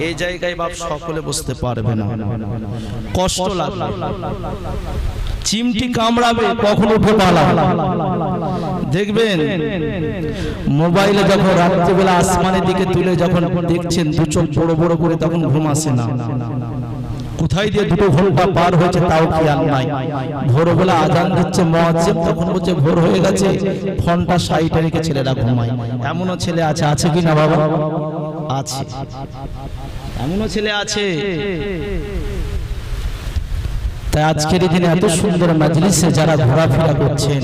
এই জায়গায় বাপ সকলে বসতে পারবে না, কষ্ট লাগবে, চিমটি কামড়াবে, কখন উঠে পালাবে। দেখবেন মোবাইলে যখন রাত্রিবেলা আসমানের দিকে তুলে যখন দেখছেন দু চোখ বড় বড় করে, তখন ঘুম আসে না। কোথায় দিয়ে 2 ঘন্টা পার হয়েছে তাও খেয়াল নাই। ভোরবেলা আজান দিচ্ছে মুয়াজ্জিন, তখন বলছে ভোর হয়ে গেছে, ফোনটা সাইডে রেখে ছেলেরা ঘুমায়। এমনও ছেলে আছে, আছে কি না বাবা? আছে, এমনও ছেলে আছে। তাই আজকের দিনে এত সুন্দর মজলিসে যারা ঘোরাফেরা করছেন,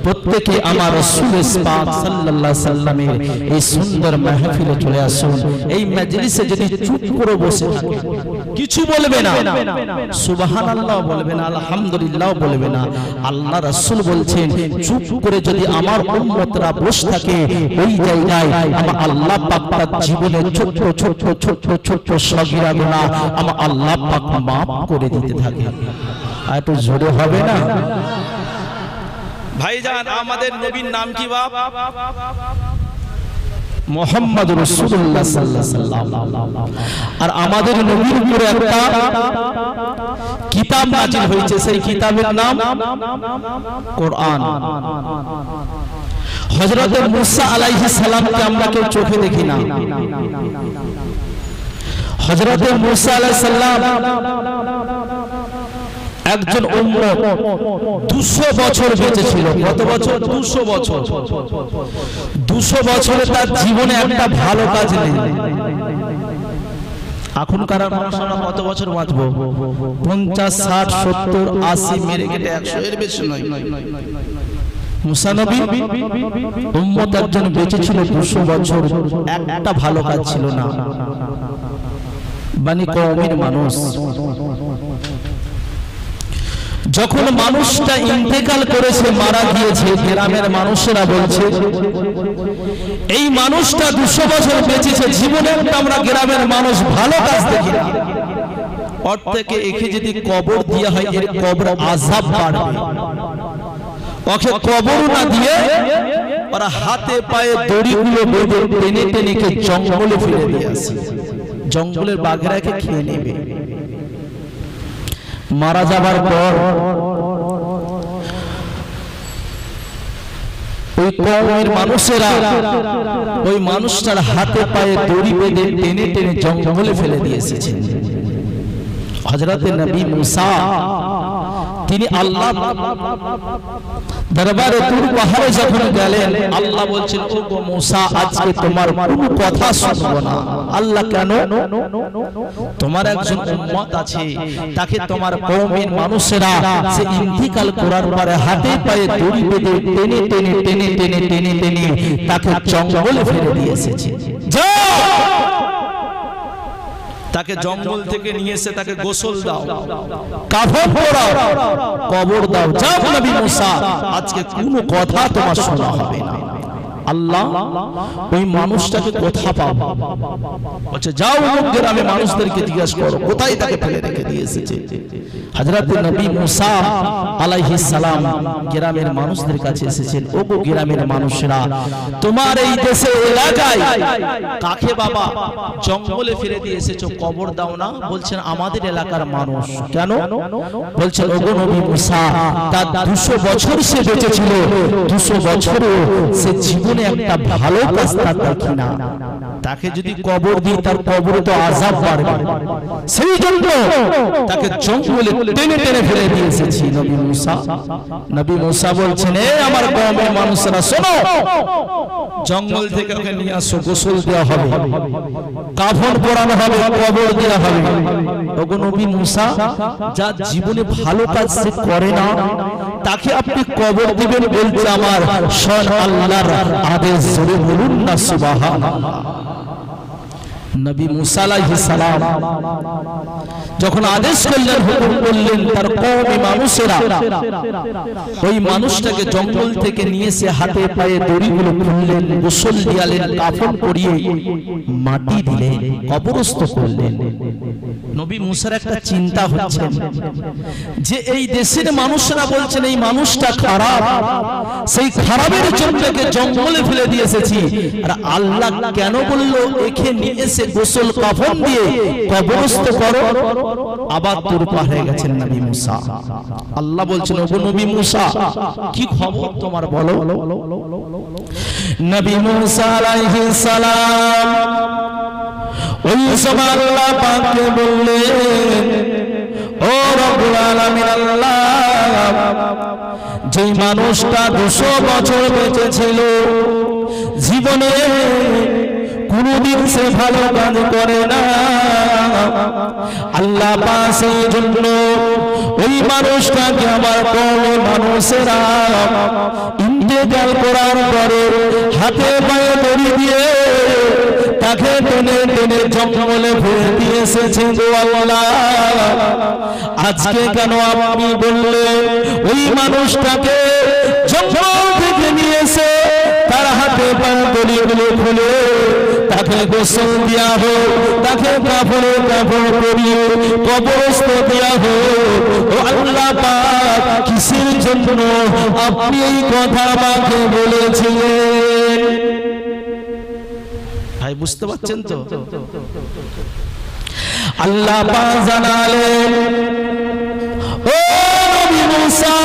প্রত্যেকে আমার রাসূল পাক সাল্লাল্লাহু আলাইহি সাল্লামের এই সুন্দর মাহফিলে চলে আসুন। এই মজলিসে যদি চুপ করে বসে থাকে, কিছু বলবে না, সুবহানাল্লাহ বলবে না, আলহামদুলিল্লাহ বলবে না, আল্লাহ রাসূল বলছেন চুপ করে যদি আমার উম্মতরা বসে থাকে, ওই জায়গায় আমার আল্লাহ পাক তার জীবনের ছোট ছোট ছোট ছোট সগীরা গুনাহ আমার আল্লাহ পাক maaf করে দিতে থাকে। আর একটু জোরে হবে না ভাইজান? আমাদের নবীর নাম কি বাপ? মুহাম্মদ রাসূলুল্লাহ সাল্লাল্লাহু আলাইহি ওয়াসাল্লাম। আর আমাদের নবীর উপরে একটা কিতাব নাযিল হয়েছে, সেই কিতাবের নাম কোরআন। হযরত মুসা আলাইহিস সালামকে আমরা কেউ চোখে দেখি না। হযরত মুসা আলাইহিস সালাম একজন উম্মত 200 বছর বেঁচে ছিল। কত বছর? 200 বছর। 200 বছরে তার জীবনে একটা ভালো কাজ নেই। এখনকার মানুষরা কত বছর বাঁচবো? 50, 60, 70, 80, মেরে কেটে 100 এর বেশি নয়। মুসা নবী উম্মত একজন বেঁচে ছিল 200 বছর, একটা ভালো কাজ ছিল না। বনি কওমের মানুষ, যখন মানুষটা ইন্তেকাল করেছে, মারা গিয়েছে, গ্রামের মানুষেরা বলছে এই মানুষটা 200 বছর বেঁচেছে, জীবনে আমরা গ্রামের মানুষ ভালো কাজ দেখি না। ওর থেকে একে যদি কবর দেওয়া হয়, এর কবর আযাব বাড়বে। ওকে কবর না দিয়ে ওরা হাতে পায়ে দড়িগুলো বেঁধে টেনে টেনে কে জঙ্গলে ফেলে দিয়ে আসে, জঙ্গলের বাঘেরাকে খেয়ে নেবে। মারা যাবার পর ওই কওমের মানুষেরা ওই মানুষটার হাতে পায়ে দড়ি বেঁধে টেনে টেনে জঙ্গলে ফেলে দিয়ে এসেছেন। হযরত নবী মুসা তিনি আল্লাহ দরবারে তুর পাহাড়ে যখন গেলেন, আল্লাহ বলছেন ও গো মুসা, আজকে তোমার কোনো কথা শুনবো না। আল্লাহ কেন? তোমার একজন উম্মত আছে, তাকে তোমার কওমের মানুষেরা সে ইন্তিকাল করার পরে হাতে পায়ে দড়ি বেঁধে টেনে টেনে টেনে টেনে টেনে টেনে তাকে জঙ্গলে ফেলে দিয়ে এসেছে। যাও তাকে জঙ্গল থেকে নিয়ে এসে তাকে গোসল দাও, কাফন পরাও, কবর দাও। যাও নবী মুসা, আজকে কোনো কথা তোমার শোনা হবে না। আল্লাহ ওই মানুষটাকে কোথা পাবো? বলছে যাও গ্রামে মানুষদেরকে জিজ্ঞাসা করো কোথায় তাকে ফেলে রেখে দিয়ে এসেছে। হযরত নবী মুসা আলাইহিস সালাম গ্রামের মানুষদের কাছে এসেছেন। ও গো গ্রামের মানুষরা, তোমার এই দেশে এলাকায় কাকে বাবা জঙ্গলে ফেলে দিয়ে এসেছো, কবর দাও না? বলছেন আমাদের এলাকার মানুষ। কেন? বলছেন ও গো নবী মুসা, তার 200 বছর সে বেঁচে ছিল, 200 বছরও সে জীবনে একটা ভালো কাজ তার দেখি না। তাকে যদি কবর দিই তার কবরে তো আযাব বাড়বে, সেই জন্য তাকে জঙ্গলে টেনে টেনে ফেলে দিয়ে এসেছি। নবী মুসা বলছেন এ আমার কওমের মানুষরা শোনো, জঙ্গল থেকে ওকে নিয়ে আসো, গোসল দেওয়া হবে, কাফন পরানো হবে, কবর দেওয়া হবে। ওগো নবী মুসা, যার জীবনে ভালো কাজ সে করে না তাকে আপনি কবর দিবেন? বলছে আমার স্বয়ং আল্লাহর আদেশ, জোরে বলুন না সুবহানাল্লাহ। নবী মুসা আলাইহিস সালাম যখন আদেশ করলেন, হুকুম করলেন, তার কওমি মানুষেরা ওই মানুষটাকে জঙ্গল থেকে নিয়ে এসে হাতে পায়ে দড়িগুলো খুললেন, গোসল দিয়ালেন, কাফন পরিয়ে মাটি দিলেন, কবরস্থ করলেন। নবী মুসার একটা চিন্তা হচ্ছে যে এই দেশের মানুষরা বলছেন এই মানুষটা খারাপ, সেই খারাপের জন্য একে জঙ্গলে ফেলে দিয়ে এসেছি, আর আল্লাহ কেন বললো একে নিয়ে এসে গোসল কাফন দিয়ে কবরস্থ করো? আবার তোরপা হয়ে গেছেন নবী মুসা। আল্লাহ বলছেন ওগো নবী মুসা কি খবর তোমার বলো। নবী মুসা আলাইহিস সালাম ওই সময় আল্লাহ পাককে বললেন ও রব্বুল আলামিন আল্লাহ, যে মানুষটা 200 বছর বেঁচে ছিল, জীবনে কোনদিন সে ভালো কাজ করে না, আল্লাহ পাক সেই জন্য ওই মানুষটাকে আমার কওমের মানুষেরা ইন্তেকাল করার পরে হাতে পায়ে দড়ি দিয়ে তাকে টেনে টেনে জঙ্গলে ফেলে দিয়ে এসেছে গো আল্লাহ। আজকে কেন আপনি বললেন ওই মানুষটাকে জঙ্গল থেকে নিয়ে এসে তার হাতে পায়ে দড়িগুলো খুলে তাকে গোসল দেয়া হোক, তাকে কাপড়ে কাপড় পরিয়ে কবরস্থ দেয়া হোক? ও আল্লাহ পাক কিসের জন্য আপনি এই কথা আমাকে বলেছিলেন? ভাই বুঝতে পারছেন তো? আল্লাহ পাক জানালেন ও নবী মুসা,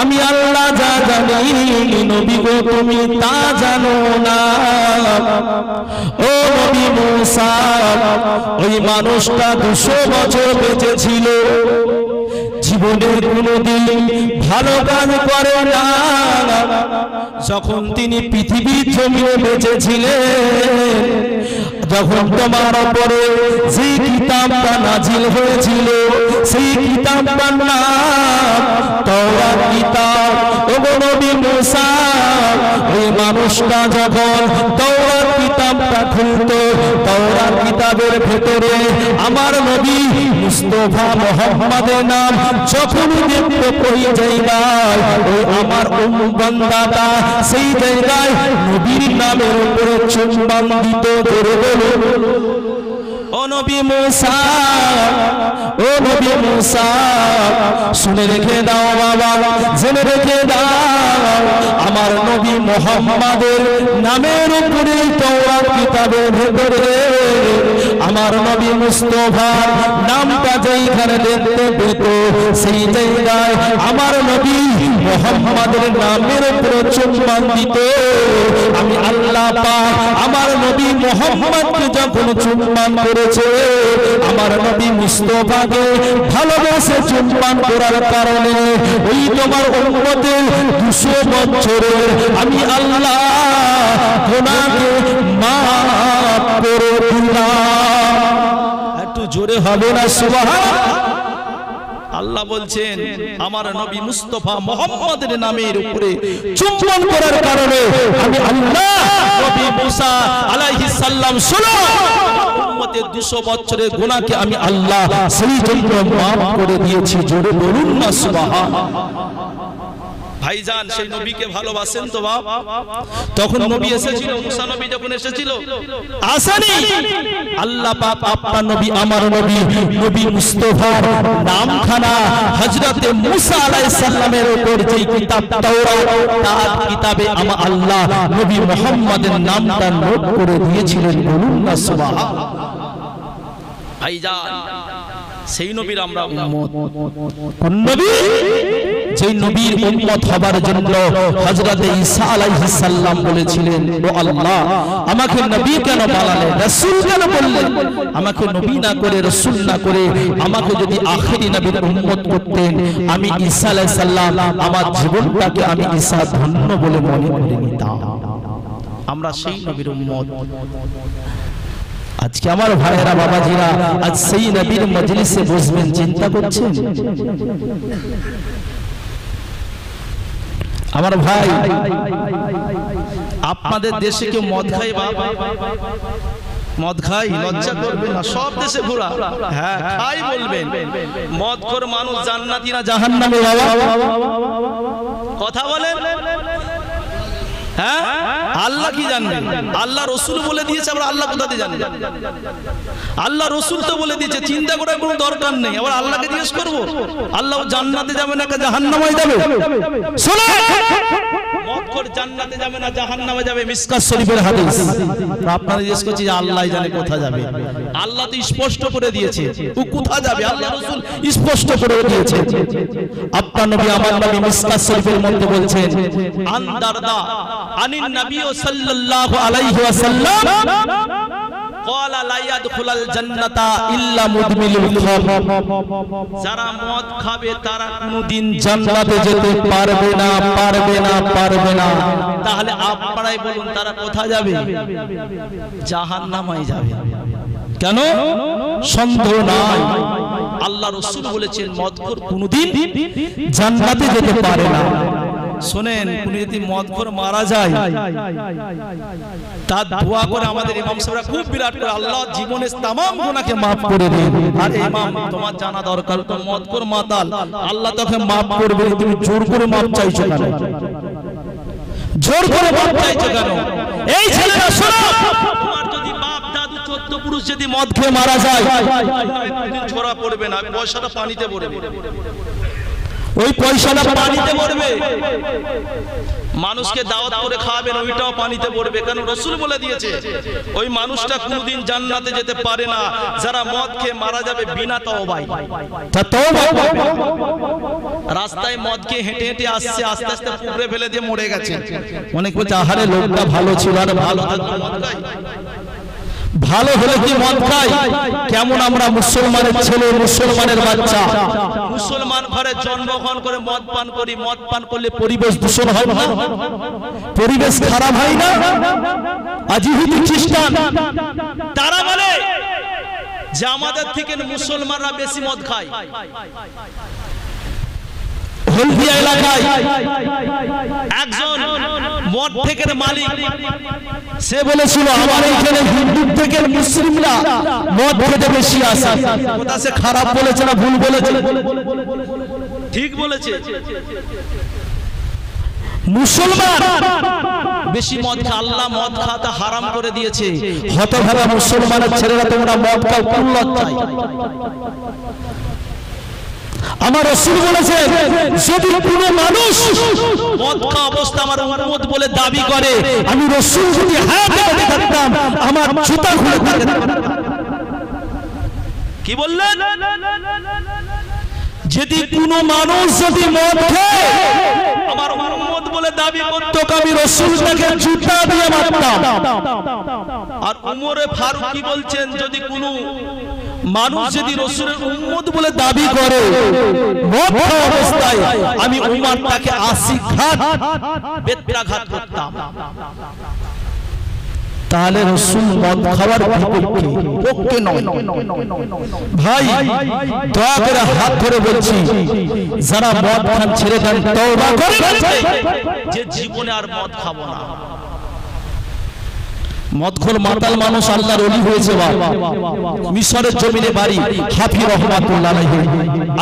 আমি আল্লাহ যা জানি নবী গো তুমি তা জানো না। ও নবী মুসা, ওই মানুষটা 200 বছর বেঁচে ছিল, জীবনে কোনদিন ভালো কাজ করে না। যখন তিনি পৃথিবীর জমিনে বেঁচে ছিলেন, যখন তোমার উপরে যে কিতাবটা নাজিল হয়েছিল সেই কিতাবটার নাম তাওরাত কিতাব। ওগো নবী মুসা, ওই মানুষটা যখন তাওরাত কিতাবটা খুলতো, তাওরাত কিতাবের ভেতরে আমার নবী মুস্তাফা মুহাম্মাদের নাম যখন দেখতে ওই জায়গায় ওই আমার বান্দাটা সেই জায়গায় নবীর নামের উপরে চুম্বন দিত। করে বলো ও নবী মুসা, ও নবী মুসা, শুনে রেখে দাও বাবা, জেনে রেখে দাও, আমার নবী মুহাম্মাদের নামের উপরে তাওরাত কিতাবের ভেতরে আমার নবী মুস্তাফার নামটা যেইখানে দেখতে পেত সেই জায়গায় আমার নবী মুহাম্মাদের নামের উপরে চুম্বন দিত। আমি আল্লাহ পাক আমার নবী মুহাম্মদকে যখন চুম্বন করেছে, আমার নবী মুস্তাফাকে ভালোবেসে চুম্বন করার কারণে ওই তোমার উম্মতের 200 বছরের আমি আল্লাহ গুনাহকে মাফ করে দিলাম। একটু জোরে হবে না সুবহানাল্লাহ? আল্লাহ বলছেন আমার নবী মুস্তাফা মুহাম্মাদের নামের উপরে চুম্বন করার কারণে আমি আল্লাহ নবী মুসা আলাইহিস সালাম শুনো উম্মতের 200 বছরের গুনাহকে আমি আল্লাহ সেই জন্য মাফ করে দিয়েছি। জোরে বলুন না সুবহানাল্লাহ। ভাইজান সেই নবীকে ভালোবাসেন তো বাপ? তখন নবী এসেছিল, মুসা নবী যখন এসেছিল আসেনি? আল্লাহ পাক আপনার নবী আমার নবী নবী মুস্তাফার নামখানা হযরতে মুসা আলাইহিস সালামের উপর যে কিতাব তাওরাত তার কিতাবে আমার আল্লাহ নবী মুহাম্মাদের নামটা নোট করে দিয়েছিলেন। বলুন না সুবহানাল্লাহ। ভাইজান সেই নবীর আমরা উম্মত। কোন নবী? যেই নবীর উম্মত হবার জন্য হযরতে ঈসা আলাইহিস সালাম বলেছিলেন ও আল্লাহ আমাকে নবী কেন বানালেন, রাসূল কেন বললেন? আমাকে নবী না করে রাসূল না করে আমাকে যদি আখেরি নবীর উম্মত করতেন, আমি ঈসা আলাইহিস সালাম আমার জীবনটাকে আমি ঈসা ধন্য বলে মনে করে নিতাম। আমরা সেই নবীর উম্মত। আজকে আমার ভাইয়েরা বাবাজিরা আজ সেই নবীর মজলিসে বসবেন, চিন্তা করছেন? আমার ভাই আপনাদের দেশে কেউ মদ খায়? বাবা মদ খাই? লজ্জা করবেন না, সব দেশে ঘোরা। হ্যাঁ খাই বলবেন। মদখোর মানুষ জান্নাতি না জাহান্নামী? বাবা কথা বলেন। হ্যাঁ আল্লাহ কি জানবেন? আল্লাহ রসুল বলে দিয়েছে, আবার আল্লাহ কোথাতে জানবেন? আল্লাহ রসুল তো বলে দিয়েছে, চিন্তা করার কোনো দরকার নেই। আবার আল্লাহকে জিজ্ঞেস করবো আল্লাহ জান্নাতে যাবে না জাহান্নামে যাবে? শোনো, মদখোর জান্নাতে যাবে না জাহান্নামে যাবে, মিশকাত শরীফের হাদিস। আপনারা জিজ্ঞেস করছি যে আল্লাহ জানে কোথা যাবে। আল্লাহ তো স্পষ্ট করে দিয়েছে ও কোথা যাবে, আল্লাহ রাসূল স্পষ্ট করে দিয়েছে। আপনার নবী আমার নবী মিশকাত শরীফের মধ্যে বলছেন, আন দারদা আনিন নবী সাল্লাল্লাহু আলাইহি ওয়াসাল্লাম ক্বালা লা ইয়াদখুলাল জান্নাতা ইল্লা মুদমিলুল খামর। যারা মদ খাবে তারা কোনদিন জান্নাতে যেতে পারবে না, পারবে না, পারবে না। তাহলে আপনারাই বলুন তারা কোথায় যাবে? জাহান্নামে যাবে। কেন? সন্দেহ নাই, আল্লাহ রাসূল বলেছেন মদখোর কোনদিন জান্নাতে যেতে পারে না। শোনেন, কোন যদি মদখোর মারা যায় তার দোয়া করে আমাদের ইমাম সাহেবরা খুব বিরাট করে, আল্লাহ জীবনের तमाम গুনাহকে maaf করে দিন। আর ইমাম তোমার জানা দরকার, তো মদখোর মাতাল আল্লাহ তোকে maaf করবে, তুমি জোর করে maaf চাইছো কেন? জোর করে maaf চাইছো কেন? এই ছেলেরা শোনো, তোমার যদি বাপ দাদু 14 পুরুষ যদি মদ খেয়ে মারা যায়, ছোড়া পড়বে না, পয়সাটা পানিতে পড়বে, ওই পয়সাটা পানিতে পড়বে। মানুষকে দাওয়াত করে খাওয়াবেন, ওইটাও পানিতে পড়বে। কারণ রাসূল বলে দিয়েছে ওই মানুষটা কোনদিন জান্নাতে যেতে পারে না যারা মদ খেয়ে মারা যাবে বিনা তওবায়। তা তওবা, রাস্তায় মদ খেয়ে হেঁটে হেঁটে আসছে, আস্তে আস্তে পুকুরে ফেলে দিয়ে মরে গেছে। অনেক বলছে আহারে লোকটা ভালো ছিল, আর ভালো থাকতো মদ খায়। ভালো হলে কি মদ খাই? কেমন আমরা মুসলমানের ছেলে, মুসলমানের বাচ্চা, মুসলমান ঘরে জন্মগ্রহণ করে মদ পান করি। মদ পান করলে পরিবেশ দূষণ হয় না? পরিবেশ খারাপ হয় না? আজ ইহুদি খ্রিস্টান তারা বলে যে আমাদের থেকে মুসলমানরা বেশি মদ খায়। হলদিয়া এলাকায় একজন মদ থেকে মালিক, সে বলেছিল আমার এখানে হিন্দু থেকে মুসলিমরা মদ খেতে বেশি আসে। কথা সে খারাপ বলেছে না ভুল বলেছে? ঠিক বলেছে। মুসলমান বেশি মদ খায়, আল্লাহ মদ খাওয়াতে হারাম করে দিয়েছে। হতভাগা মুসলমানের ছেলেরা তোমরা মদ খাও, কোন লজ্জায়? আমার রাসূল বলেছেন যদি কোনো মানুষ মদ খাওয়া অবস্থা আমার উম্মত বলে দাবি করে, আমি রাসূল যদি হাতে থাকতাম আমার জুতা খুলে দিতাম। কি বললেন? যদি কোনো মানুষ যদি মদ খায় আমার উম্মত বলে দাবি করত, আমি রাসূল তাকে জুতা দিয়ে মারতাম। আর ওমরে ফারুক কি বলছেন, যদি কোনো মানুষ যদি রাসূলের উম্মত বলে দাবি করে মদ খাওয়া অবস্থায় আমি উমর তাকে 80 ঘাত বেত্রাঘাত করতাম। তাহলে রাসূল মদ খাওয়ার পক্ষে নয়। ভাই দয়া করে হাত ধরে বলছি, যারা মদ খান ছেড়ে দেন, তওবা করে যে জীবনে আর মদ খাবো না। মদখোর মাতাল মানুষ আল্লাহর ওলি হয়েছে। বাবা মিশরের জমিনে বাড়ি, হাফি রহমাতুল্লাহ আলাইহি,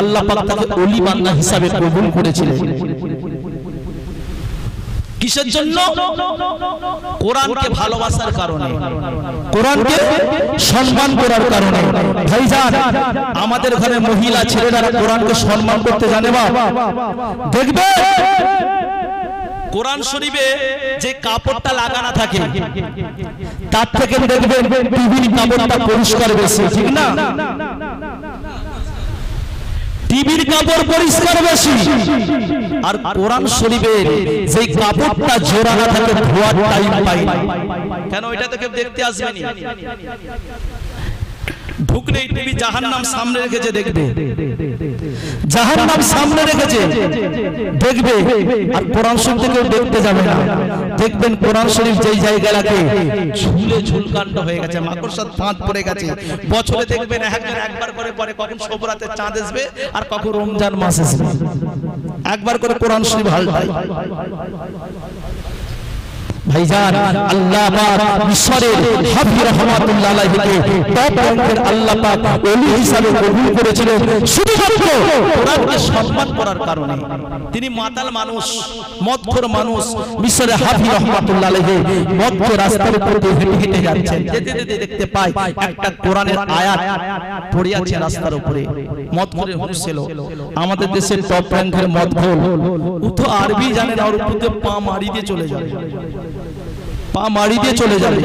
আল্লাহ পাক তাকে ওলি বান্দা হিসাবে কবুল করেছিলেন। কিসের জন্য? কোরআনকে ভালোবাসার কারণে, কোরআনকে সম্মান করার কারণে। ভাইজান আমাদের ঘরে মহিলা ছেলেরা কোরআনকে সম্মান করতে জানে। বাবা দেখবে কোরআন শরীফে যে কাপড়টা লাগানো থাকে তার থেকে দেখবেন টিভির কাপড়টা পরিষ্কার বেশি, ঠিক না? টিভির কাপড় পরিষ্কার বেশি। আর কোরআন শরীফের যে কাপড়টা জোড়ানো থাকে ধোয়ার টাইম পাই না। কেন? এটা তো কেউ দেখতে আসবে না। ঢুকলেই টিভি জাহান্নাম সামনে রেখেছে, দেখবে জাহান্নাম সামনে রেখেছে দেখবে। আর কোরআন শরীফ কেউ দেখতে যাবে না। দেখবেন কোরআন শরীফ যেই জায়গাটাকে ঝুলে ঝুলকাণ্ড হয়ে গেছে, মাকড়সার ফাঁদ পড়ে গেছে। বছরে দেখবেন একবার করে পরে, কখন শোভরাতে চাঁদ আসবে আর কখন রমজান মাস আসবে, একবার করে কোরআন শরীফ হালটায়। ভাইজান আল্লাহ পাক মিশরের হাফি রাহমাতুল্লাহ আলাইহিকে টপ র্যাঙ্কের আল্লাহ পাক ওলি হিসাবে কবুল করেছিলেন শুধুমাত্র কোরআনকে সম্মান করার কারণে। তিনি মাতাল মানুষ, মদখোর মানুষ, মিশরের হাফি রাহমাতুল্লাহ আলাইহি মদকে রাস্তার উপর দিয়ে হেঁটে হেঁটে যাচ্ছেন, যেতে যেতে দেখতে পায় একটা কোরআনের আয়াত পড়ে আছে রাস্তার উপরে। মদখোরের হুঁশ ছিল, আমাদের দেশের টপ র্যাঙ্কের মদখোর, ও তো আরবি জানে না, ওর উপরে পা মারি দিয়ে চলে যায়, পা মারি দিয়ে চলে যাবে।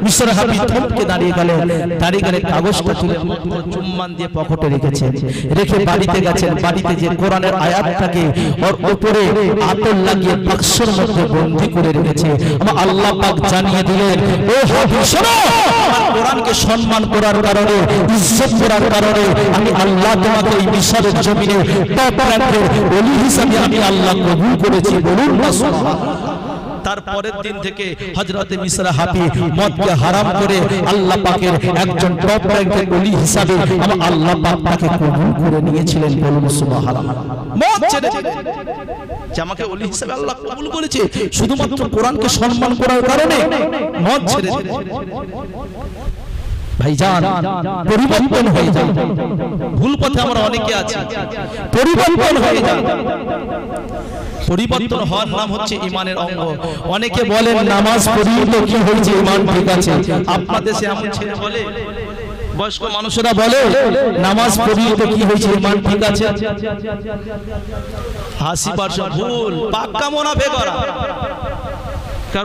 মিশর হাফি থমকে দাঁড়িয়ে গেলে কাগজটা তুলে চুম্বন দিয়ে পকেটে রেখেছেন, রেখে বাড়িতে গেছেন। বাড়িতে যে কোরআনের আয়াতটাকে ওর উপরে আতর লাগিয়ে বাক্সের মধ্যে বন্দী করে রেখেছে। আমার আল্লাহ পাক জানিয়ে দিলেন, ও হাফি শোনো, কোরআনকে সম্মান করার কারণে, ইজ্জত করার কারণে আমি আল্লাহ তোমাকে এই মিশরের জমিনে টপ র্যাঙ্কের ওলি হিসাবে আমি আল্লাহ কবুল করেছি। বলুন না সুবহানাল্লাহ। তারপরের দিন থেকে হযরতে মিশর হাফি মদকে হারাম করে আল্লাহ পাকের একজন টপ র্যাঙ্কের ওলি হিসাবে আল্লাহ পাক তাকে কবুল করে নিয়েছিলেন। বলুন সুবহানাল্লাহ। মদ ছেড়ে যে আমাকে ওলি হিসাবে আল্লাহ কবুল করেছে শুধুমাত্র কোরআনকে সম্মান করার কারণে, মদ ছেড়ে ভাইজান পরিবর্তন হয়ে যায়। ভুল পথে আমরা অনেকে আছি, পরিবর্তন হয়ে যায়। পরিবর্তন হওয়ার নাম হচ্ছে ঈমানের অঙ্গ। অনেকে বলেন নামাজ পড়িয়ে তো কি হয়েছে, ঈমান ঠিক আছে। আপনাদের দেশে এমন ছেলে বলে, বয়স্ক মানুষেরা বলে নামাজ পড়িয়ে তো কি হয়েছে, ঈমান ঠিক আছে। হাসি পারছো, ভুল, পাক্কা মুনাফিক ওরা।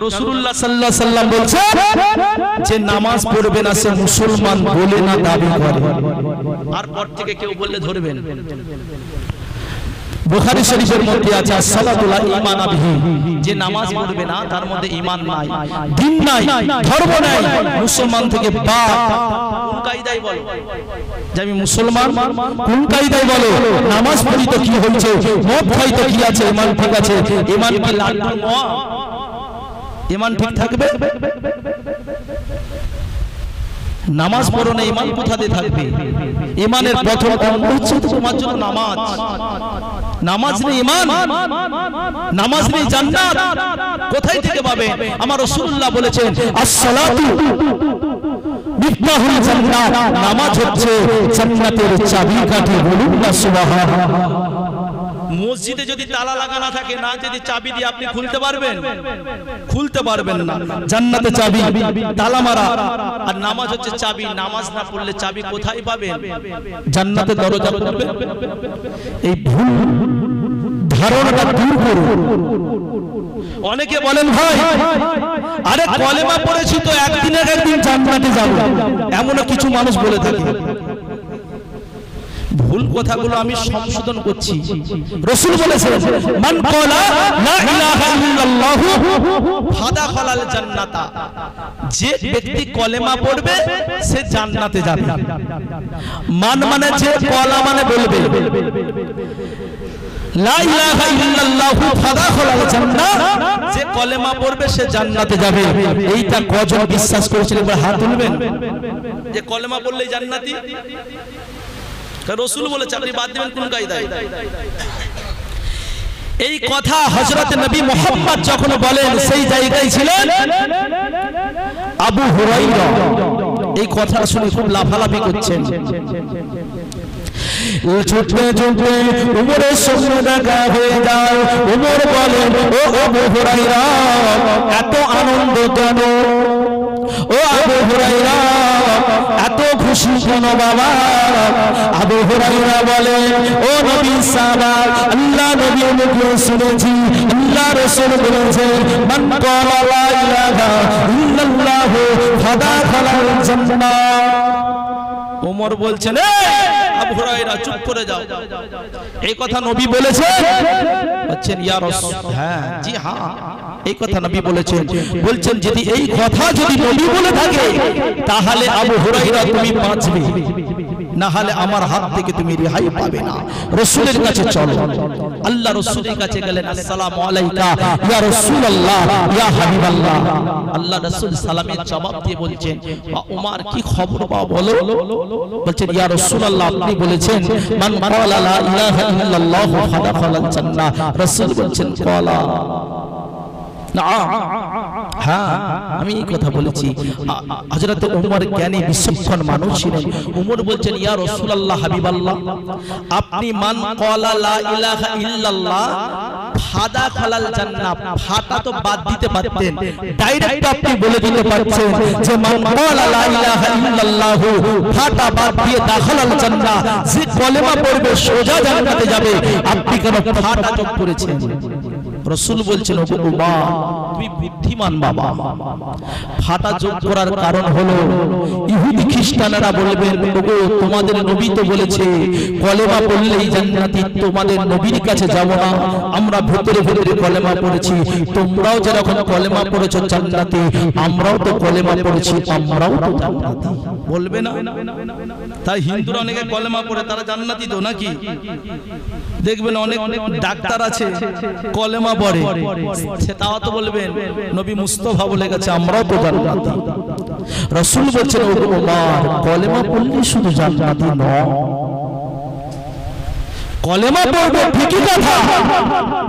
রাসূলুল্লাহ সাল্লাল্লাহু আলাইহি ওয়াসাল্লাম বলেছেন যে নামাজ পড়বে না সে মুসলমান বলে না দাবি করে। আর পর থেকে কেউ বললে ধরবেন। বুখারী শরীফের মধ্যে আছে সালাতুল ঈমান বিহি, যে নামাজ পড়বে না তার মধ্যে ঈমান নাই, দ্বীন নাই, ধর্ম নাই, মুসলমান থেকে বাদ। কোন কায়দায় বলো যে আমি মুসলমান, কোন কায়দায় বলো নামাজ পড়ি তো কি হয়েছে, মদ খাই তো কি আছে, ঈমান ঠিক আছে। ঈমান কি লাড্ডুর মোয়া? ঈমান ঠিক থাকবে? নামাজ পড়ো না, ঈমান কোথাতে থাকবে? ঈমানের প্রথম অঙ্গ হচ্ছে তোমার জন্য নামাজ। নামাজ নেই ঈমান, নামাজ নেই জান্নাত কোথায় থেকে পাবে? আমার রাসূলুল্লাহ বলেছেন আসসালাতু মিফতাহুল জান্নাত, নামাজ হচ্ছে জান্নাতের চাবিকাঠি। বলুন না সুবহানাল্লাহ। মসজিদে যদি তালা লাগানো থাকে, না যদি চাবি দিয়ে আপনি খুলতে পারবেন? খুলতে পারবেন না। জান্নাতে চাবি তালা মারা, আর নামাজ হচ্ছে চাবি। নামাজ না পড়লে চাবি কোথায় পাবেন? জান্নাতে দরজা খুলবে। এই ভুল ধারণাটা দূর করুন। অনেকে বলেন ভাই আরে কলেমা পড়েছি তো একদিন জান্নাতে যাব, এমনও কিছু মানুষ বলে থাকে। ভুল কথাগুলো আমি সংশোধন করছি। রাসূল বলেছেন মান ক্বালা লা ইলাহা ইল্লাল্লাহু ফাদাখালাল জান্নাতা, যে ব্যক্তি কলেমা পড়বে সে জান্নাতে যাবে। মান মানে যে, কলা মানে বলবে, লা ইলাহা ইল্লাল্লাহু ফাদাখালাল জান্নাহ, যে কলেমা পড়বে সে জান্নাতে যাবে। এইটা কজন বিশ্বাস করেছেন একবার হাত তুলবেন যে কলেমা পড়লেই জান্নাতি? রাসূল বলেছে, আপনি বাদ দিবেন কোন কায়দায়? এই কথা হযরত নবী মুহাম্মদ যখন বলেন সেই জায়গায় ছিলেন আবু হুরায়রা। এই কথা শুনে খুব লাফালাফি করছেন। ছুটতে ছুটতে উমরের সঙ্গে দেখা হয়ে যায়। উমর বলেন, ও আবু হুরায়রা, এত আনন্দ কেন? ও আবু হুরায়রা, এত খুশি কেন বাবা? আবু হুরায়রা বলেন, ও নবী সাহাবা, আল্লাহ নবীর মুখে শুনেছি আল্লাহ রাসূল বলেছেন মান ক্বালা লা ইলাহা ইল্লাল্লাহু ফাদাখালাল জান্নাহ। ওমর বলছেন, আবু হুরায়রা চুপ করে যাও, এই কথা নবী বলেছেন? বলছেন ইয়া রাসূল, হ্যাঁ জি হ্যাঁ এই কথা নবী বলেছেন। বলছেন যদি এই কথা যদি নবী বলে থাকে তাহলে আবু হুরায়রা তুমি বাঁচবে, না হলে আমার হাত থেকে তুমি রেহাই পাবে না। রাসূলের কাছে চলো। আল্লাহ রাসূলের কাছে গেলেন, আসসালামু আলাইকা ইয়া রাসূলুল্লাহ ইয়া হাবিবাল্লাহ। আল্লাহ রাসূল সালামের জবাব দিয়ে বলছেন, ওমর কি খবর বা বলো? বলছেন ইয়া রাসূলুল্লাহ, আপনি বলেছেন মান ক্বালা লা ইলাহা ইল্লাল্লাহু ফাদাখালাল জান্নাহ। রাসূল বলছেন ক্বালা না, হ্যাঁ আমি এই কথা বলেছি। হযরত ওমর জ্ঞানী বিচক্ষণ মানুষ ছিলেন। ওমর বলছেন, ইয়া রাসূলুল্লাহ, হাবিবাল্লাহ, আপনি মান ক্বালা লা ইলাহা ইল্লাল্লাহ ফাদা খালাল জান্নাহ, ফাটা তো বাদ দিতে পারতেন, ডাইরেক্ট আপনি বলে দিতে পারছেন যে মান ক্বালা লা ইলাহা ইল্লাল্লাহ ফাটা বাদ দিয়ে দাখালাল জান্নাহ, যে কলেমা পড়বে সোজা জান্নাতে যাবে। আপনি কেন ফাটা যোগ করেছেন? রাসূল বলছেন, ও উমর, তুমি বুদ্ধিমান বাবা। ফাটা যোগ করার কারণ হলো ইহুদি খ্রিস্টানরা বলবেন, ওগো তোমাদের নবী তো বলেছে কলেমা পড়লেই জান্নাতি, তোমাদের নবীর কাছে যাব না, আমরা ভিতরে ভিতরে কলেমা পড়েছি, তোমরাও যেরকম কলেমা পড়েছো জান্নাতি, আমরাও তো কলেমা পড়েছি, আমরাও তো জান্নাতি। বলবে না? তাই হিন্দুরা অনেকে কলেমা পড়ে, তারা জান্নাতি তো নাকি? দেখবেন অনেক ডাক্তার আছে কলেমা পড়ে, সে তাও তো বলবেন নবী মুস্তাফা বলে গেছে আমরাও তো জান্নাতি। রাসূল বলছেন, ও ওমর, কলেমা পড়লে শুধু জান্নাতি নয়, কলেমা পড়বে ঠিকই কথা,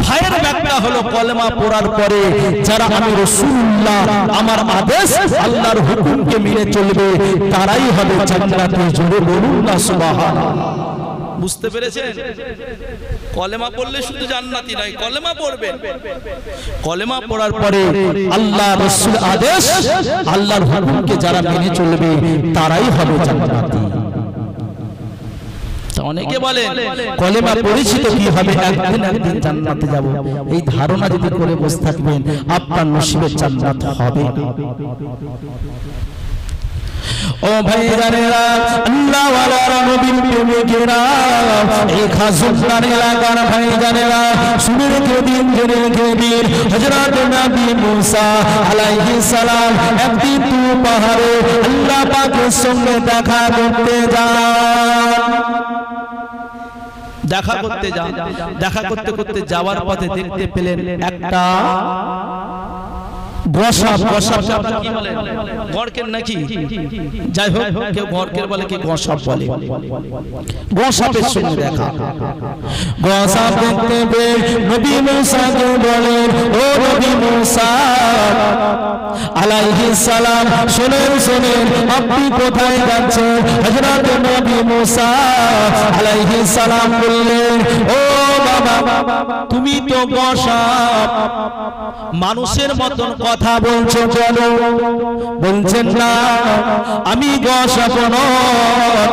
ভাইয়ের ব্যাখ্যা হলো কলেমা পড়ার পরে যারা আমি রাসূলুল্লাহ, আমার আদেশ আল্লাহর হুকুমকে মেনে চলবে, তারাই হবে জান্নাতি। জোরে বলুন না সুবহানাল্লাহ। বুঝতে পেরেছেন? কলেমা পড়লে শুধু জান্নাতি নয়, কলেমা পড়বেন, কলেমা পড়ার পরে আল্লাহ রাসূল আদেশ আল্লাহর হুকুমকে যারা মেনে চলবে তারাই হবে জান্নাতি। অনেকে বলে কলেমা পড়েছি তো কি হবে, একদিন একদিন জান্নাতে যাব। এই ধারণা যদি করে বসে থাকবেন, আপনার নসিবে জান্নাত হবে না। ও ভাই জানেরা, আল্লাহ ওয়ালা নবীর প্রেমিকেরা, এই খাসুদার এলাকার ভাই জানেরা, শুনে রেখে দিন, জেনে রেখে দিন, হযরত নবী মুসা আলাইহিস সালাম একদিন তুর পাহাড়ে আল্লাহ পাকের সঙ্গে দেখা করতে যান। দেখা করতে যান, দেখা করতে করতে যাওয়ার পথে দেখতে পেলেন একটা গোসাপ। গোসাপ কি বলে? গড়কের নাকি? যাই হোক, কেউ গড়কের বলে, কি গোসাপ বলে। গোসাপের সঙ্গে দেখা। গোসাপ দেখতে পেয়ে নবী মুসাকে বলেন, ও নবী মুসা আলাইহিস সালাম, শুনেন শুনেন, আপনি কোথায় যাচ্ছেন? হযরত নবী মুসা আলাইহিস সালাম বললেন, ও বাবা, তুমি তো গোসাপ, মানুষের মতন কথা বলছো কেন? বলছেন না, আমি গোসাপ নয়,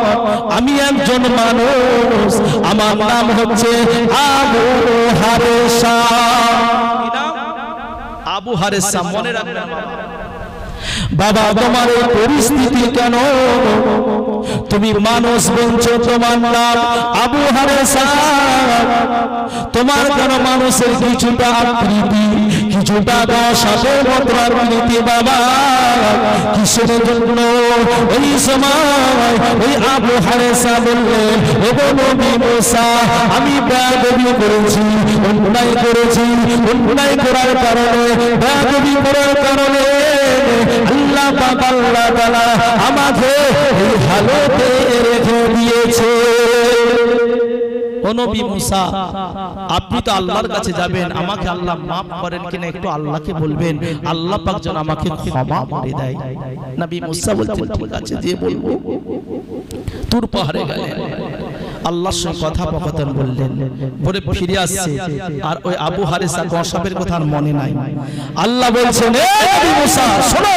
আমি একজন মানুষ, আমার নাম হচ্ছে আবু হারেসা। আবু হারেসা, মনে রাখবেন বাবা। তোমার এই পরিস্থিতি কেন? তুমি মানুষ বলছো, তোমার নাম আবু হারেসা, তোমার কেন মানুষের কিছুটা আকৃতি, কিছুটা গোসাপের মতো আকৃতি বাবা? কিসের জন্য? ওই সময় ওই আবু হারেসা বললেন, ওগো নবী মুসা, আমি বেয়াদবি করেছি, অন্যায় করেছি, অন্যায় করার কারণে, বেয়াদবি করার কারণে আল্লাহ পাক, আল্লাহ তাআলা আমাকে এই হালতে রেখে দিয়েছে। ও নবী মুসা, আপনি তো আল্লাহর কাছে যাবেন, আমাকে আল্লাহ মাফ করেন কিনা একটু আল্লাহকে বলবেন, আল্লাহ পাক যেন আমাকে ক্ষমা করে দেয়। নবী মুসা বলছেন, ঠিক আছে, যে বলবো। তুর পাহাড়ে গেলেন, আল্লাহর সঙ্গে কথোপকথন বললেন, পরে ফিরে আসছে, আর ওই আবু হারেসা গোসাপের কথা আর মনে নাই। আল্লাহ বলছেন, এ নবী মুসা শোনো,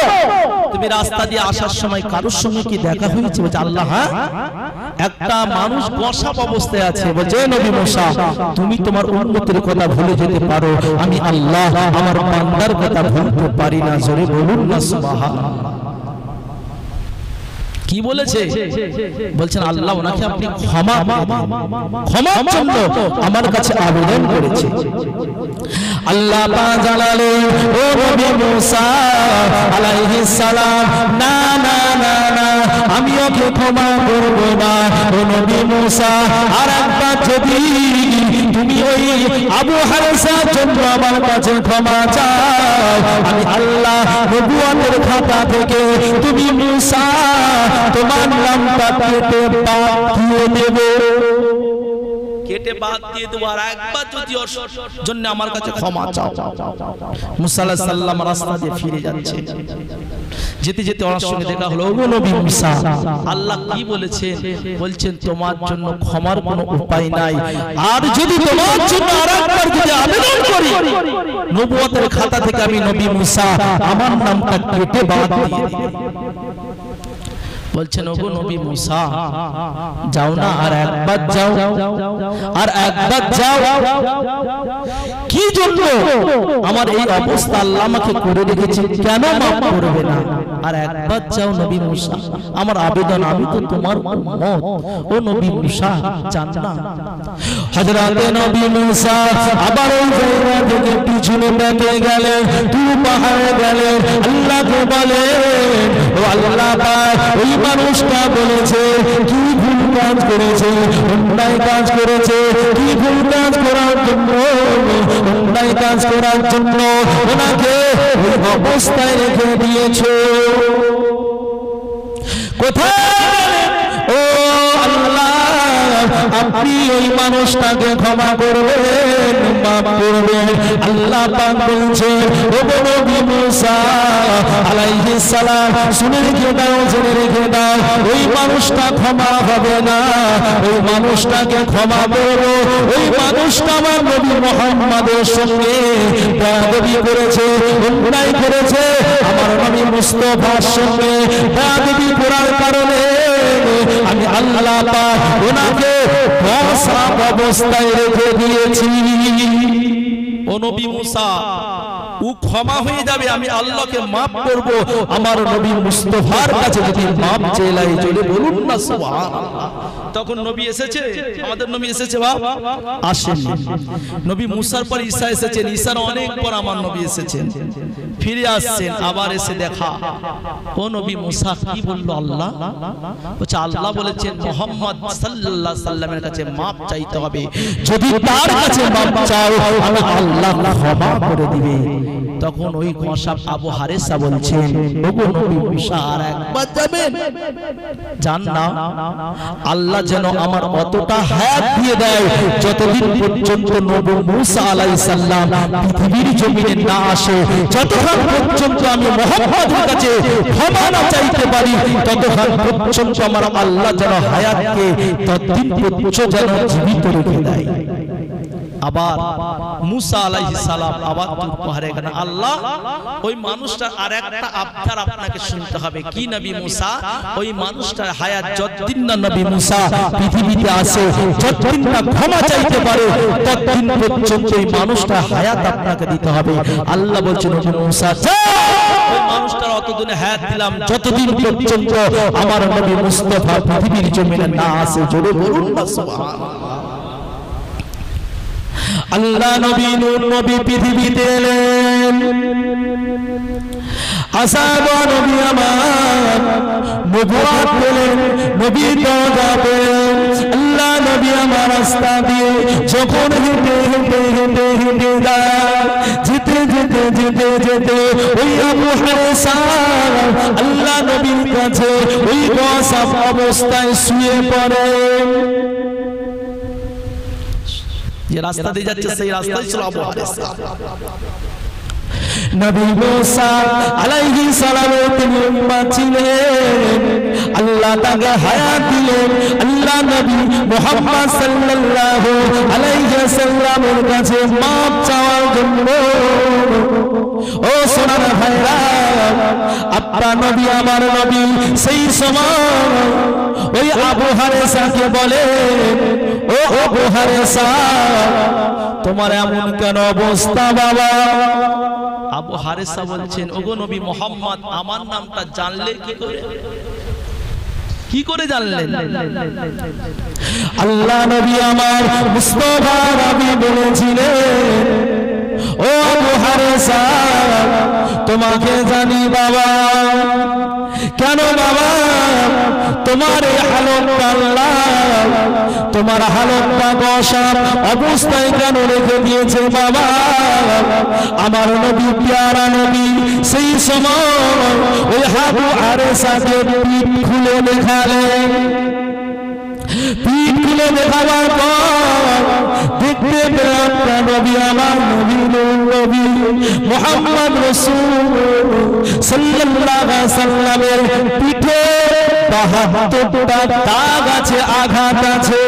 তুমি রাস্তা দিয়ে আসার সময় কারোর সঙ্গে কি দেখা হয়েছে? বলছে, আল্লাহ হ্যাঁ, একটা মানুষ গোসাপ অবস্থায় আছে। বলছে, নবী মুসা, তুমি তোমার উম্মতের কথা ভুলে যেতে পারো, আমি আল্লাহ আমার বান্দার কথা ভুলতে পারি না। জোরে বলুন না সুবহানাল্লাহ। কি বলেছে? বলছেন, আল্লাহ ওনাকে আপনি ক্ষমা ক্ষমার জন্য আমার কাছে আবেদন করেছে। আল্লাহ পাক জানালেন, ও নবী মুসা আলাইহিস সালাম, না না না না, আমি ওকে ক্ষমা করব না। ও নবী মুসা, আর একবার যদি তুমি ওই আবু হারেসার জন্য আমার কাছে ক্ষমা চাও, আমি আল্লাহ নবুয়তের খাতা থেকে তুমি মুসা তোমার নামটা কেটে পাঠিয়ে দেব। কেটে বাদ দিয়ে দেবো, আর একবার যদি ওর জন্য আমার কাছে ক্ষমা চাও। মুসা আলাইহিস সালাম রাস্তা দিয়ে ফিরে যাচ্ছে, যেতে যেতে ওর সঙ্গে দেখা হলো। ওগো নবী মুসা, আল্লাহ কি বলেছেন? বলছেন তোমার জন্য ক্ষমার কোনো উপায় নাই, আর যদি তোমার জন্য আরেকবার যদি আবেদন করি, নবুয়তের খাতা থেকে আমি নবী মুসা আমার নামটা কেটে বাদ দিয়ে দিই। বলছেন ওগো নবী মুসা, যাও না, আর একবার যাও, আর একবার যাও। কি জন্য আমার এই অবস্থা আল্লাহ আমাকে করে রেখেছে, কেন মাফ করবে না? আর একবার যাও নবী মুসা, আমার আবেদন, আমি তো তোমার উম্মত। ও নবী মুসা, যান না। হযরতে নবী মুসা আবার ওই জায়গা থেকে পিছনে বেঁকে গেলেন, তুই পাহাড়ে গেলেন, আল্লাহকে বলেন, ও আল্লাহ পাক, ওই মানুষটা বলেছে কি ভুল কাজ করেছে, অন্যায় কাজ করেছে, কি ভুল কাজ করার জন্য, অন্যায় কাজ করার জন্য ওনাকে ওই অবস্থায় রেখে দিয়েছো। কোথায়? ও আল্লাহ, আপনি ওই মানুষটাকে ক্ষমা করবেন, মাফ করবেন। আল্লাহ পাক বলছেন, ও নবী মুসা আলাইহিস সালাম, শুনে রেখে দাও, জেনে রেখে দাও, ওই মানুষটা ক্ষমা হবে না। ওই মানুষটাকে ক্ষমা করবো, ওই মানুষটা আমার নবী মুহাম্মাদের সঙ্গে বেয়াদবি করেছে, অন্যায় করেছে, আমার নবী মুস্তাফার সঙ্গে বেয়াদবি করার কারণে আমি আল্লাহ পাক ওনাকে অসাব অবস্থায় রেখে দিয়েছি। ও নবী মুসা, ও ক্ষমা হয়ে যাবে, আমি আল্লাহকে মাফ করব। আমার নবী মুস্তাফার কাছে যদি মাফ চাইলাই, চলে বলুন না সুবহানাল্লাহ। তখন নবী এসেছে, আমাদের নবী এসেছে, বাপ আসেন। নবী মুসার পর ঈসা এসেছেন, ঈসার অনেক পর আমার নবী এসেছেন, ফিরে আসছেন, আবার এসে দেখা। ও নবী মুসা কি বলল? আল্লাহ বলছে, আল্লাহ বলেছেন মুহাম্মদ সাল্লাল্লাহু আলাইহি সাল্লামের কাছে মাফ চাইতে হবে, যদি তার কাছে মাফ চাও আমি আল্লাহ ক্ষমা করে দিবে। তখন ওই কসাব আবু হারেসা বলছেন, ওগো নবী মুসা, আর একবার যাবেন? জান না, আল্লাহ যেন আমার অতটা হায়াত দিয়ে দেয়, যতদিন পর্যন্ত নবী মুসা আলাইহিস সালাম পৃথিবীর জমিনে না আসে, যতক্ষণ পর্যন্ত আমি মুহাম্মদের কাছে ক্ষমা না চাইতে পারি, ততক্ষণ পর্যন্ত আমার আল্লাহ যেন হায়াতকে ততদিন পর্যন্ত যেন জীবিত রেখে দেয়। আবার মুসা আলাইহিস সালাম আবার পাহাড়ে গেলেন, আল্লাহ ওই মানুষটার আরেকটা আবদার আপনাকে শুনতে হবে। কি নবী মুসা? ওই মানুষটার হায়াত যতদিন না নবী মুসা পৃথিবীতে আসে, যতদিন না ক্ষমা চাইতে পারে, ততদিন পর্যন্ত এই মানুষটার হায়াত আপনাকে দিতে হবে। আল্লাহ বলছেন, নবী মুসা ওই মানুষটার অতদিনে হায়াত দিলাম, যতদিন পর্যন্ত আমার নবী মুস্তাফা পৃথিবীর জমিনে না আসে। জোরে বলুন না সুবহানাল্লাহ। আল্লাহ নবী নূর নবী পৃথিবীতে এলেন, আসাদ নবী আমার নবুয়ত পেলেন, নবী দরজা পেলেন। আল্লাহ নবী আমার রাস্তা দিয়ে যখন হেঁটে হেঁটে হেঁটে হেঁটে যায়, যেতে যেতে যেতে যেতে ওই আবু হারেসা আল্লাহ নবীর কাছে ওই কসাব অবস্থায় শুয়ে পড়ে। যে রাস্তা দিয়ে যাচ্ছে সেই রাস্তায় ছিল আবু হারেসা। নবী মুসা আলাইহিস সালামের তিনি উম্মত ছিলেন, আল্লাহ তাকে হায়াত দিলেন। আল্লাহ নবী মুহাম্মদ সাল্লাল্লাহু আলাইহি সাল্লামের কাছে মাফ চাওয়ার জন্য, ও সোনার ভাইরা, আপনার নবী আমার নবী সেই সময় ওই আবু হারেসাকে বলেন, ও আবু হারেসা, তোমার এমন কেন অবস্থা বাবা? আবু হারেসা বলছেন, ওগো নবী মুহাম্মদ, আমার নামটা জানলে কি করে? কি করে জানলেন? আল্লাহ নবী আমার মুস্তাফা নবী বলেছিলেন, ও আবু হারেসা, তোমাকে জানি বাবা। কেন বাবা? তোমার এই হালতটা আল্লাহ, তোমার হালতটা কসাব অবস্থায় কেন রেখে দিয়েছে বাবা? আমার নবী প্যারা নবী সেই সময় ওই আবু হারেসাকে পিঠ খুলে দেখালেন। পিঠ খুলে দেখাবার পর নবী আমার নবী নবী মুহাম্মদ রাসূল সাল্লাল্লাহু আলাইহি সাল্লামের পিঠে 72টা দাগ আছে, আঘাত আছে।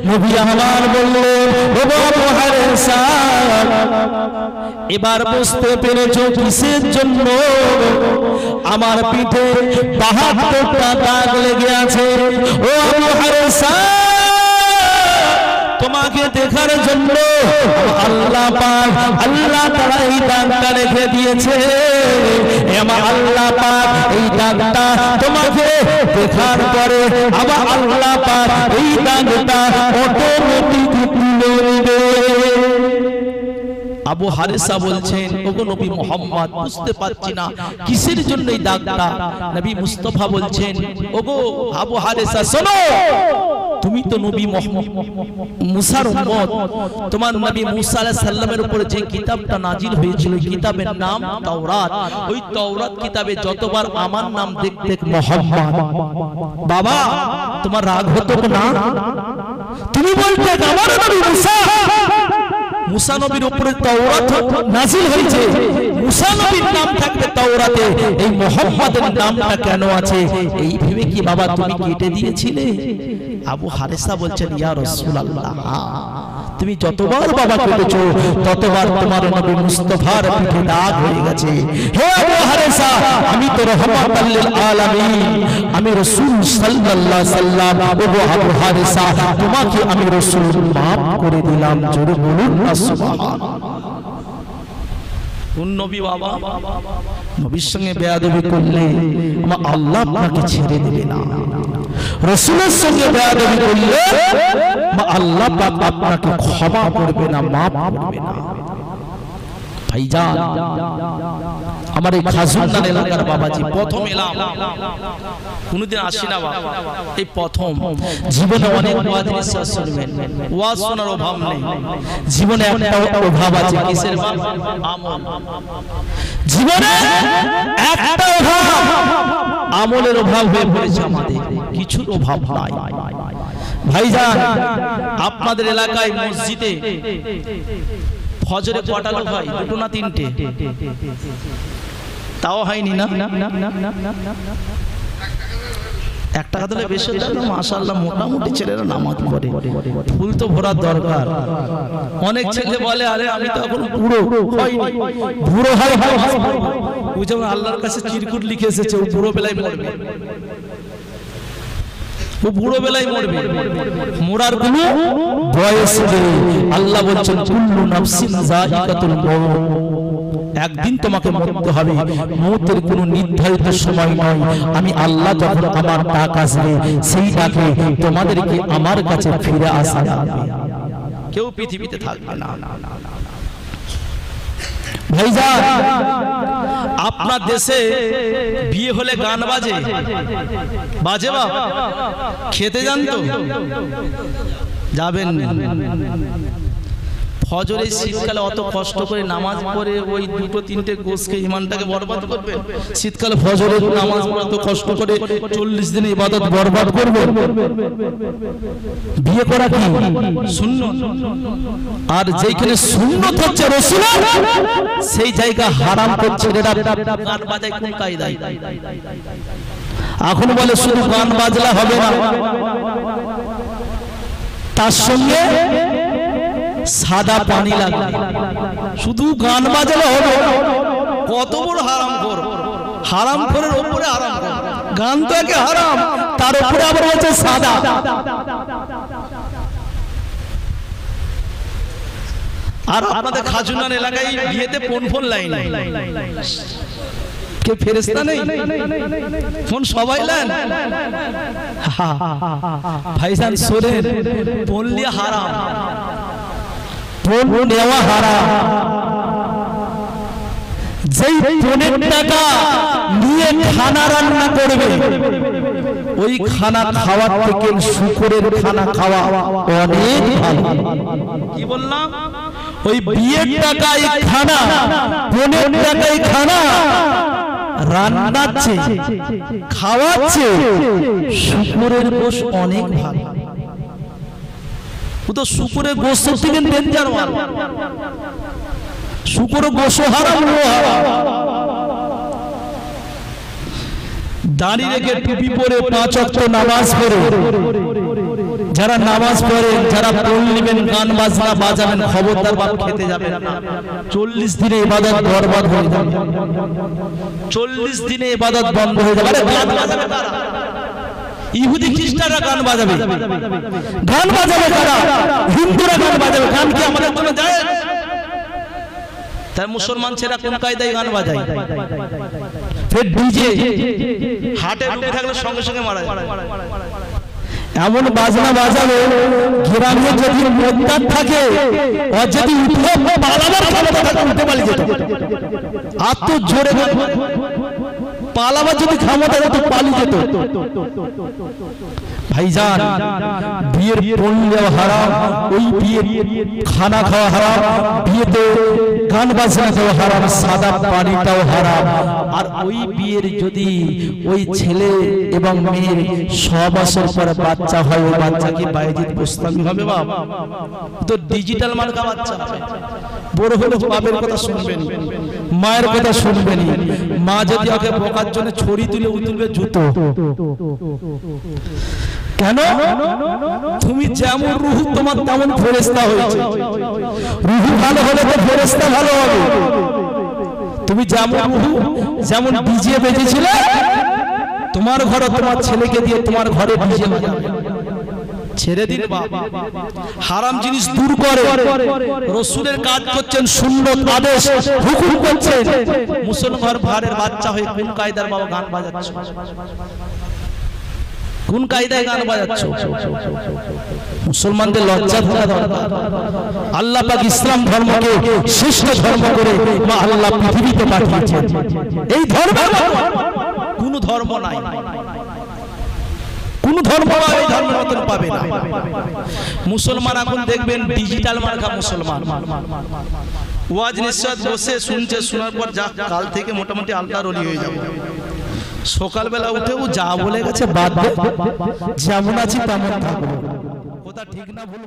নবী আমার বললেন, ও আবু হারেসা, এবার বুঝতে পেরেছো কিসের জন্য আমার পিঠে 72টা দাগ লেগে আছে? ও আবু হারেসা, তোমাকে দেখার জন্য আল্লাহ পাক আল্লাহ তাআলা এই দাগটা রেখে দিয়েছে। এমা আল্লাহ পাক এই দাগটা তোমাকে দেখার পরে আবার আল্লাহ পাক এই দাগটা অটোমেটিক তুলে নেবে। আবু হারেসা বলছেন, ওগো নবী মুহাম্মদ, বুঝতে পারছি না কিসের জন্য এই দাগটা। নবী মুস্তাফা বলছেন, ওগো আবু হারেসা, শোনো, তুমি তো নবী মুসার উম্মত। তোমার নবী মুসা আলাইহিস সালামের উপর যে কিতাবটা নাজিল হয়েছিল, কিতাবের নাম তাওরাত। ওই তাওরাত কিতাবে যতবার আমার নাম দেখতে মুহাম্মদ, বাবা তোমার রাগ হতো না? তুমি বলতে আমার নবী মুসা, মুসা নবীর উপরে তাওরাত নাজিল হয়েছে, মুসা নবীর নাম থাকবে তাওরাতে, এই মুহাম্মাদের নামটা কেন আছে? এই ভেবে কি বাবা তুমি কেটে দিয়েছিলে? আবু হারেসা বলছেন, ইয়া রাসূলুল্লাহ, তুমি যতবার বাবা কেটেছো ততবার তোমার নবী মুস্তাফার পিঠে দাগ হয়ে গেছে। হে আবু হারেসা, আমি তো রাহমাতাল লিল আলামিন, আমি রাসূল সাল্লাল্লাহু আলাইহি সাল্লাম, ও আবু হারেসা, তোমাকে আমি রাসূল maaf করে দিলাম। জোরে বলুন না সুবহানাল্লাহ। কোন নবী বাবা? নবীর সঙ্গে বেয়াদবি করলে আমার আল্লাহ আপনাকে ছেড়ে দেবে না। রাসূলের সঙ্গে বেয়াদবি করলে আল্লাহ পাক আপনাকে ক্ষমা করবে না, maaf করবে না। ভাইজান, আমার এই খাজুরদান এলাকার বাবাজি, প্রথম এলাম, কোনদিন আসি না বাবা, এই প্রথম। জীবনে অনেক ওয়াজ নিশ্বাস শুনবেন, ওয়াজ শোনার অভাব নেই। জীবনে একটা অভাব আছে, কিসের অভাব? আমল। জীবনে একটা অভাব, আমলের অভাব হয়ে পড়েছে আমাদের, কিছুর অভাব নাই। ভাইজান, আপনাদের এলাকায় মসজিদে ফজরে কটা লোক হয়? দুটো না তিনটে? তাও হয়নি না? এক টাকা দিলে বেশি হতো না? মাশাআল্লাহ, মোটামুটি ছেলেরা নামাজ পড়ে, ফুল তো ভরার দরকার। অনেক ছেলে বলে, আরে আমি তো এখন বুড়ো হয়নি, বুড়ো হয় ও যেমন আল্লাহর কাছে চিরকুট লিখে এসেছে, ও বুড়ো বেলায় মরবে, ও বুড়ো বেলায় মরবে, মরার কোনো বয়স নেই। আল্লাহ বলছেন, কুল্লু নাফসিন যায়িকাতুল মউত, একদিন তোমাকে মরতে হবে, মওতের কোনো নির্ধারিত সময় নয়। আমি আল্লাহ যখন আমার ডাক আসবে, সেই ডাকে তোমাদেরকে আমার কাছে ফিরে আসা যাবে, কেউ পৃথিবীতে থাকবে না। ভাইজান, আপনার দেশে বিয়ে হলে গান বাজে? বাজে বাবা? খেতে যান তো? যাবেন না। ফজরে শীতকালে অত কষ্ট করে নামাজ পড়ে ওই দুটো তিনটে গোশকে ইমানটাকে বরবাদ করবেন? শীতকালে ফজরের নামাজ পড়ে এত কষ্ট করে 40 দিন ইবাদত বরবাদ করবেন? বিয়ে করা কি সুন্নাত? আর যেখানে সুন্নাত হচ্ছে রাসূলের, সেই জায়গা হারাম করছে এরা। গান বাজায় কোন কায়দায়? এখন বলে শুধু গান বাজলা হবে না, তার সঙ্গে সাদা পানি লাগবে। শুধু গান বাজালে হবে? কত বড় হারামখোর! হারামখোরের উপরে হারামখোর। গান তো একে হারাম, তার উপরে আবার হচ্ছে সাদা। আর আপনাদের খাজুনার এলাকায় বিয়েতে ফোন লাইন, কে ফেরেশতা নেই? ফোন সবাই নেন। ভাইজান শোনেন, ফোন নিয়ে হারাম, ফোন নেওয়া হারাম। যেই ফোনের টাকা নিয়ে খানা রান্না করবে, ওই খানা খাওয়ার থেকে শুকরের খানা খাওয়া অনেক ভালো। কি বললাম? ওই বিয়ের টাকায় খানা, ফোনের টাকায় খানা রান্নাচ্ছে, খাওয়াচ্ছে, শুকরের গোশ অনেক ভালো। ও তো শুকুরের গোশত থেকে ডেঞ্জার মাল। শুকুরের গোশত হারাম, ও হারাম। দাঁড়িয়ে রেখে টুপি পরে 5 ওয়াক্ত নামাজ পড়ে, যারা নামাজ পড়েন, যারা পড় নেবেন, গান বাজনা বাজাবেন, খবরদার বাপ খেতে যাবেন না। 40 দিনে ইবাদত বরবাদ হয়ে যাবে। 40 দিনে ইবাদত বন্ধ হয়ে যাবে। আরে গান বাজাবে কারা? ইহুদি খ্রিস্টানরা গান বাজাবে। গান বাজাবে কারা? হিন্দুরা গান বাজাবে। গান কি আমাদের জন্য যায়? তাই মুসলমান ছেলেরা কোন কায়দায় গান বাজায়? ফের ডিজে হাটে রুটে থাকলে সঙ্গে সঙ্গে মারা যায়। এমন বাজনা বাজাবে, গ্রামে যদি মোদ্দার থাকে আর যদি উঠে পালাবার ক্ষমতা থাকে উঠে পালিয়ে যেত। আর তো জোরে পালাবার যদি ক্ষমতা হতো পালিয়ে যেত। ভাইজান, বিয়ের পণ দেওয়া হারাম, ওই বিয়ের খানা খাওয়া হারাম, বিয়েতে গান বাজনা দেওয়া হারাম, সাদা পানিটাও হারাম। আর ওই বিয়ের যদি ওই ছেলে এবং মেয়ের 6 বছর পরে বাচ্চা হয়, ওই বাচ্চা কি বাইজিদ গোস্তামি হবে? বাপ তো ডিজিটাল মার্কা বাচ্চা হবে। বড় হলে বাপের কথা শুনবেন, মায়ের কথা শুনবেন। মা যদি ওকে বোকার জন্য ছড়ি তুলে উতুলবে জুতো। কেন? তুমি যেমন রূহ তোমার তেমন ফেরেশতা হয়েছে। রূহ ভালো হলে তো ফেরেশতা ভালো হবে। তুমি যেমন রূহ, যেমন ডিজে বেজেছিলে, তোমার ঘরে তোমার ছেলেকে দিয়ে তোমার ঘরে ডিজে বাজাবে। ছেড়ে দিন বাপ, হারাম জিনিস দূর করে। রাসূলের কাজ করছেন, সুন্নাত আদেশ হুকুম করছেন। মুসলমান ভাড়ের বাচ্চা হয়ে কোন কায়দার বাবা গান বাজাচ্ছ? কোন কায়দায় গান বাজাচ্ছ? মুসলমানদের লজ্জা থাকা দরকার। আল্লাহ পাক ইসলাম ধর্মকে শ্রেষ্ঠ ধর্ম করে মা আল্লাহ পৃথিবীতে পাঠিয়েছেন। এই ধর্মের কোন ধর্ম নাই, কোন ধর্ম এই ধর্মের মতন পাবে না। মুসলমান এখন দেখবেন ডিজিটাল মার্কা মুসলমান। ওয়াজ নিঃশ্বাস বসে শুনছে, শোনার পর যা কাল থেকে মোটামুটি আল্লাহর ওলি হয়ে যাবে। সকালবেলা উঠেও যা বলে গেছে বাদ দে, যেমন আছি তেমন থাকবো। কথা ঠিক না ভুল?